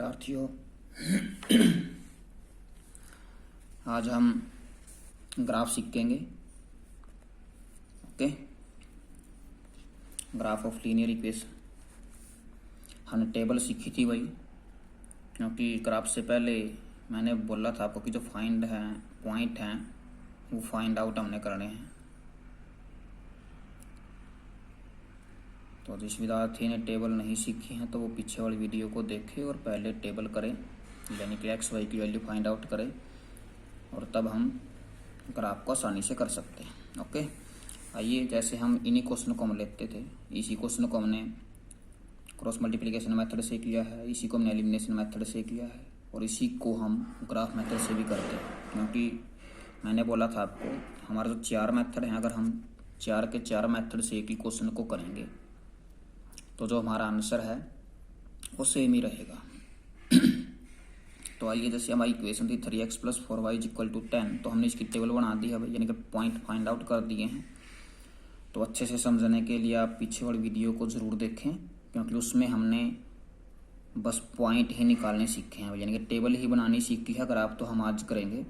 विद्यार्थियों, आज हम ग्राफ सीखेंगे। Okay, graph of linear equation. हमने टेबल सीखी थी भाई, क्योंकि ग्राफ से पहले मैंने बोला था आपको कि जो फाइंड है पॉइंट हैं वो फाइंड आउट हमने करने हैं। तो जिस विद्यार्थी ने टेबल नहीं सीखी है तो वो पीछे वाली वीडियो को देखे और पहले टेबल करें, यानी कि एक्स वाई की वैल्यू फाइंड आउट करें, और तब हम ग्राफ को आसानी से कर सकते हैं। ओके, आइए, जैसे हम इन्हीं क्वेश्चन को हम लेते थे, इसी क्वेश्चन को हमने क्रॉस मल्टीप्लिकेशन मेथड से किया है, इसी को हमने एलिमिनेशन मेथड से किया है, और इसी को हम ग्राफ मेथड से भी करते हैं। क्योंकि मैंने बोला था आपको, हमारा जो 4 मेथड हैं, अगर हम 4 के 4 मेथड से एक ही क्वेश्चन को करेंगे तो जो हमारा आंसर है वो सेम ही रहेगा। तो आइए, जैसे हमारी इक्वेशन थी 3x + 4y = 10, तो हमने इसकी टेबल बना दी है भाई, यानी कि पॉइंट फाइंड आउट कर दिए हैं। तो अच्छे से समझने के लिए आप पीछे वाली वीडियो को ज़रूर देखें, क्योंकि उसमें हमने बस पॉइंट ही निकालने सीखे हैं, यानी कि टेबल ही बनानी सीखी है। अगर आप तो हम आज करेंगे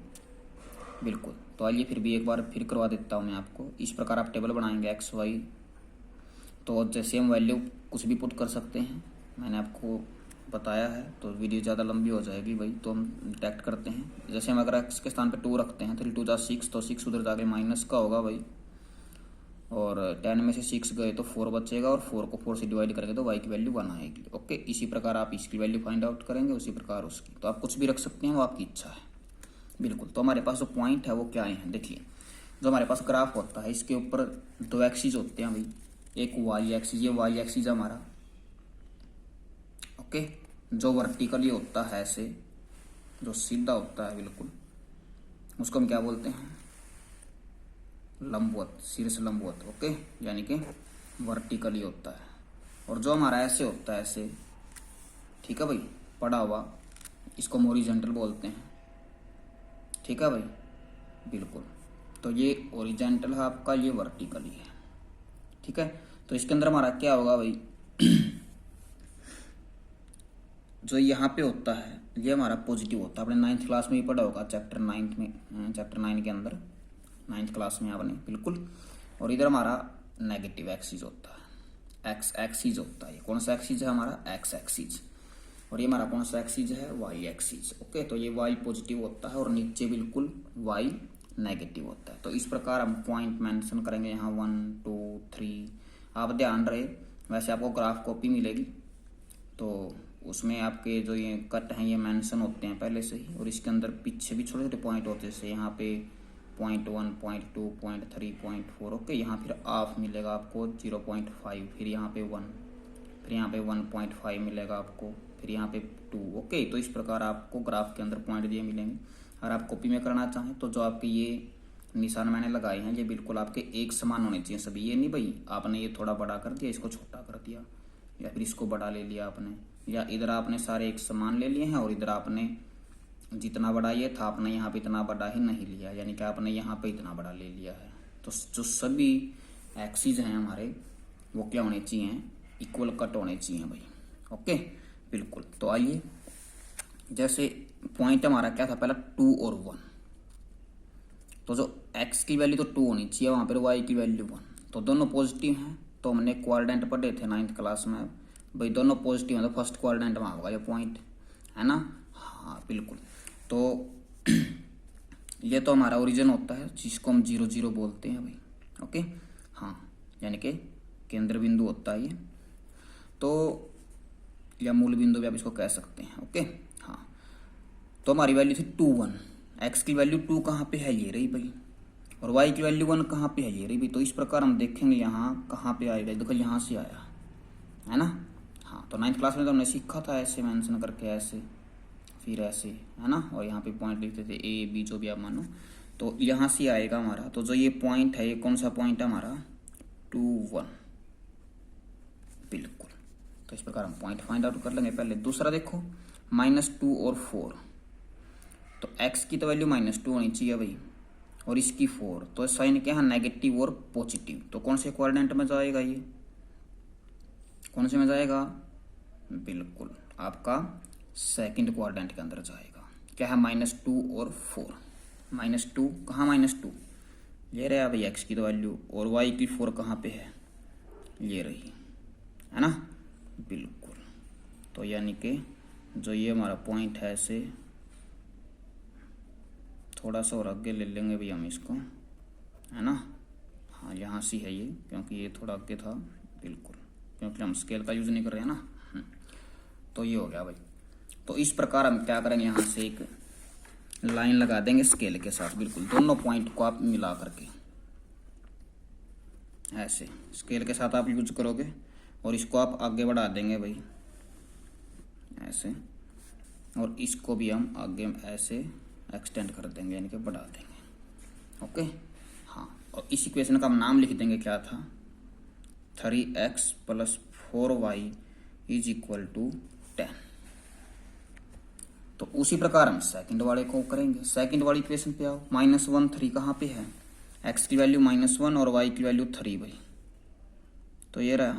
बिल्कुल। तो आइए फिर भी एक बार फिर करवा देता हूँ मैं आपको। इस प्रकार आप टेबल बनाएंगे एक्स वाई। तो जैसे हम वैल्यू कुछ भी पुट कर सकते हैं, मैंने आपको बताया है, तो वीडियो ज़्यादा लंबी हो जाएगी भाई, तो हम डिटेक्ट करते हैं। जैसे हम अगर एक्स के स्थान पे 2 रखते हैं, 3 × 2 = 6, तो 6 उधर जाके माइनस का होगा भाई, और 10 में से 6 गए तो 4 बचेगा, और 4 को 4 से डिवाइड करेंगे तो y की वैल्यू 1 आएगी। ओके, इसी प्रकार आप इसकी वैल्यू फाइंड आउट करेंगे, उसी प्रकार उसकी। तो आप कुछ भी रख सकते हैं, वो आपकी इच्छा है बिल्कुल। तो हमारे पास जो पॉइंट है वो क्या है, देखिए, जो हमारे पास ग्राफ होता है इसके ऊपर 2 एक्सिस होते हैं भाई, एक वाई एक्सिस, ये वाई एक्सिस हमारा, ओके, जो वर्टिकली होता है ऐसे, जो सीधा होता है बिल्कुल, उसको हम क्या बोलते हैं, लंबवत, सिर से लंबवत। ओके, यानी कि वर्टिकली होता है। और जो हमारा ऐसे होता है ऐसे, ठीक है भाई, पड़ा हुआ, इसको हम हॉरिजॉन्टल बोलते हैं। ठीक है भाई, बिल्कुल। तो ये हॉरिजॉन्टल है आपका, ये वर्टिकली है। ठीक है, तो इसके अंदर हमारा क्या होगा भाई, जो यहाँ पे होता है ये हमारा पॉजिटिव होता है। आपने 9th क्लास में ही पढ़ा होगा, चैप्टर 9 के अंदर, 9th क्लास में आपने बिल्कुल। और इधर हमारा नेगेटिव एक्सिस होता है, एक्स एक्सिस होता है। कौन सा एक्सिस है हमारा, एक्स एक्सिस। और ये हमारा कौन सा एक्सिस है, वाई एक्सिस। ओके, तो ये वाई पॉजिटिव होता है और नीचे बिल्कुल वाई नेगेटिव होता है। तो इस प्रकार हम पॉइंट मेंशन करेंगे यहाँ 1 2 3। आप ध्यान रहे, वैसे आपको ग्राफ कॉपी मिलेगी, तो उसमें आपके जो ये कट हैं ये मेंशन होते हैं पहले से ही, और इसके अंदर पीछे भी छोटे छोटे पॉइंट होते हैं, जैसे यहाँ पे 0.1 0.2 0.3 0.4। ओके, यहाँ फिर ऑफ मिलेगा आपको 0.5, फिर यहाँ पे 1, फिर यहाँ पे 1.5 मिलेगा आपको, फिर यहाँ पे 2। ओके, तो इस प्रकार आपको ग्राफ के अंदर पॉइंट दिए मिलेंगे। अगर आप कॉपी में करना चाहें तो जो आपके ये निशान मैंने लगाए हैं ये बिल्कुल आपके एक समान होने चाहिए सभी। ये नहीं भाई आपने ये थोड़ा बड़ा कर दिया, इसको छोटा कर दिया, या फिर इसको बड़ा ले लिया आपने, या इधर आपने सारे एक समान ले लिए हैं और इधर आपने जितना बड़ा ये था आपने यहाँ पे इतना बड़ा ही नहीं लिया, यानी कि आपने यहाँ पे इतना बड़ा ले लिया है। तो जो सभी एक्सिस हैं हमारे वो क्या होने चाहिए, इक्वल कट होने चाहिए भाई। ओके, बिल्कुल। तो आइए, जैसे पॉइंट हमारा क्या था पहला, 2 और 1, तो जो x की वैल्यू तो 2 होनी चाहिए, वहाँ पर y की वैल्यू 1, तो दोनों पॉजिटिव हैं। तो हमने क्वाड्रेंट पढ़े थे 9th क्लास में भाई, दोनों पॉजिटिव हैं तो फर्स्ट क्वाड्रेंट में होगा ये पॉइंट, है ना। हाँ बिल्कुल। तो ये तो हमारा ओरिजिन होता है, जिसको हम 0 0 बोलते हैं भाई। ओके, हाँ, यानी कि केंद्र बिंदु होता है ये, तो या मूल बिंदु भी आप इसको कह सकते हैं। ओके, हाँ, तो हमारी वैल्यू थी 2 1, एक्स की वैल्यू 2 कहाँ पे है, ये रही भाई, और वाई की वैल्यू 1 कहाँ पे है, ये रही भाई। तो इस प्रकार हम देखेंगे यहाँ कहाँ पे आएगा, देखो यहाँ से आया है ना। हाँ, तो 9th क्लास में तो हमने सीखा था ऐसे मेंशन करके, ऐसे फिर ऐसे, है ना, और यहाँ पे पॉइंट लिखते थे ए बी जो भी आप मानो, तो यहाँ से आएगा हमारा। तो जो ये पॉइंट है, ये कौन सा पॉइंट है हमारा, 2 1 बिल्कुल। तो इस प्रकार हम पॉइंट फाइंड आउट कर लेंगे। पहले दूसरा देखो, -2 और 4, तो x की तो वैल्यू -2 होनी चाहिए भाई, और इसकी 4, तो साइन क्या है, नेगेटिव और पॉजिटिव। तो कौन से क्वाड्रेंट में जाएगा, ये कौन से में जाएगा, बिल्कुल आपका सेकंड क्वाड्रेंट के अंदर जाएगा। क्या है, -2 और 4। -2 कहाँ, -2 ये रहा भाई x की तो वैल्यू, और y की 4 कहाँ पे है, ये रही, है ना, बिल्कुल। तो यानी कि जो ये हमारा पॉइंट है, ऐसे थोड़ा सा और आगे ले लेंगे भी हम इसको, है ना। हाँ, यहाँ से है ये, क्योंकि ये थोड़ा आगे था, बिल्कुल, क्योंकि हम स्केल का यूज़ नहीं कर रहे हैं ना। तो ये हो गया भाई। तो इस प्रकार हम क्या करेंगे, यहाँ से एक लाइन लगा देंगे स्केल के साथ, बिल्कुल दोनों पॉइंट को आप मिला करके ऐसे स्केल के साथ आप यूज करोगे, और इसको आप आगे बढ़ा देंगे भाई ऐसे, और इसको भी हम आगे ऐसे एक्सटेंड कर देंगे, यानी कि बढ़ा देंगे। ओके, हाँ, और इस इक्वेशन का हम नाम लिख देंगे, क्या था, 3x + 4y = 10। तो उसी प्रकार हम सेकंड वाले को करेंगे। सेकंड वाली इक्वेशन पे आओ, -1 3 कहाँ पे है, x की वैल्यू -1 और y की वैल्यू 3 भाई। तो ये रहा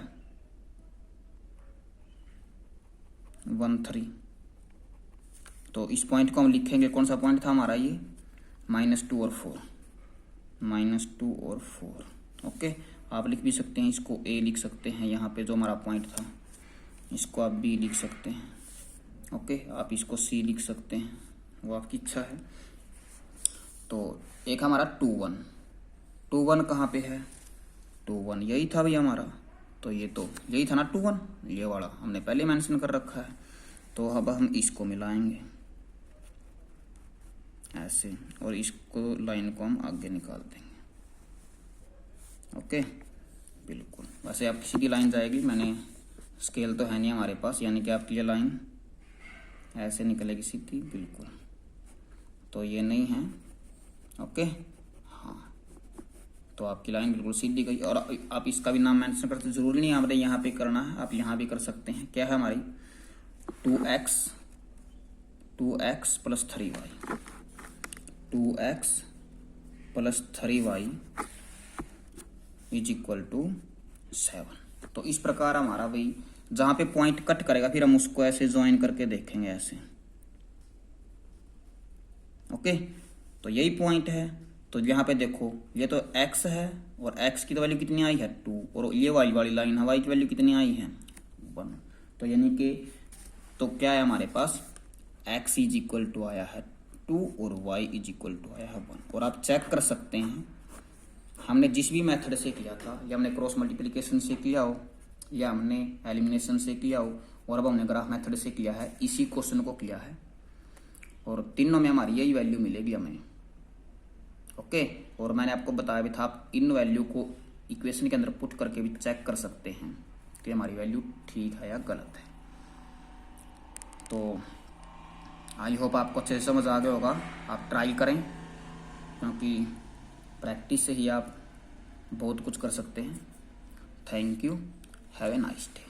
1 3। तो इस पॉइंट को हम लिखेंगे, कौन सा पॉइंट था हमारा ये, -2 और 4, -2 और 4। ओके, आप लिख भी सकते हैं, इसको a लिख सकते हैं, यहाँ पे जो हमारा पॉइंट था इसको आप b लिख सकते हैं। ओके, आप इसको c लिख सकते हैं, वो आपकी इच्छा है। तो एक हमारा 2 1, 2 1 कहाँ पे है, 2 1 यही था भाई हमारा, तो ये तो यही था ना 2 1, ये वाला हमने पहले मेंशन कर रखा है। तो अब हम इसको मिलाएंगे ऐसे, और इसको लाइन को हम आगे निकाल देंगे। ओके, बिल्कुल, वैसे आपकी सीधी लाइन जाएगी, मैंने स्केल तो है नहीं हमारे पास, यानी कि आपकी ये लाइन ऐसे निकलेगी सीधी, बिल्कुल। तो ये नहीं है, ओके, हाँ, तो आपकी लाइन बिल्कुल सीधी गई। और आप इसका भी नाम मेंशन करते, जरूरी नहीं आपने यहाँ पे करना है, आप यहाँ भी कर सकते हैं। क्या है हमारी 2x + 3y, 2x + 3y = 7। तो इस प्रकार हमारा भाई जहाँ पे पॉइंट कट करेगा, फिर हम उसको ऐसे ज्वाइन करके देखेंगे ऐसे। ओके, तो यही पॉइंट है। तो यहाँ पे देखो, ये तो x है, और x की तो वैल्यू कितनी आई है 2, और ये वाली लाइन है, y की वैल्यू कितनी आई है 1। तो यानी कि तो क्या है हमारे पास, x = आया है 2 और y = आया है 1। और आप चेक कर सकते हैं, हमने जिस भी मेथड से किया था, या हमने क्रॉस मल्टीप्लिकेशन से किया हो, या हमने एलिमिनेशन से किया हो, और अब हमने ग्राफ मेथड से किया है, इसी क्वेश्चन को किया है, और तीनों में हमारी यही वैल्यू मिलेगी हमें। ओके, और मैंने आपको बताया भी था, आप इन वैल्यू को इक्वेशन के अंदर पुट करके भी चेक कर सकते हैं कि हमारी वैल्यू ठीक है या गलत है। तो आई होप आपको अच्छे से समझ आ गया होगा। आप ट्राई करें, क्योंकि प्रैक्टिस से ही आप बहुत कुछ कर सकते हैं। Thank you, have a nice day.